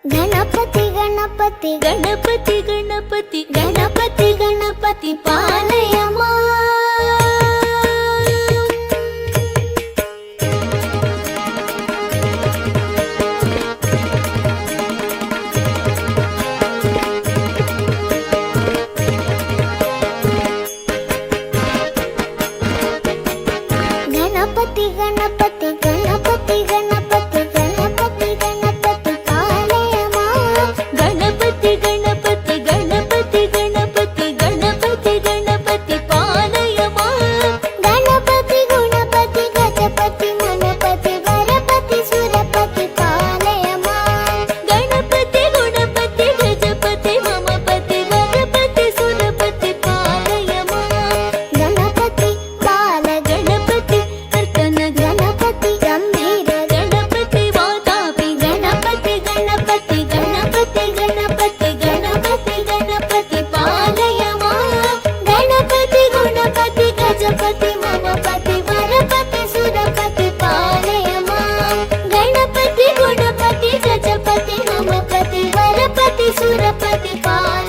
गणपति गणपति गणपति गणपति गणपति गणपति पालय गणपति गणपति गणपति गणपति गणपति गणपति पालय गणपति गणपति गणपति गणपति गणपति गणपति पालय गणपति गुणपति गजपति मनपति वरपति सुरपति पालय गणपति गुणपति गजपति ममपति वरपति सुरपति पालय गणपति बाल गणपति अर्कन गणपति गंभीर गणपति वातापि गणपति गणपति गणपति गणपति गणपति गणपति पालय गणपति गुणपति गजपति ममपति वरपति सुरपति पालय गणपति गुणपति गजपति ममपति वरपति सुरपति पालय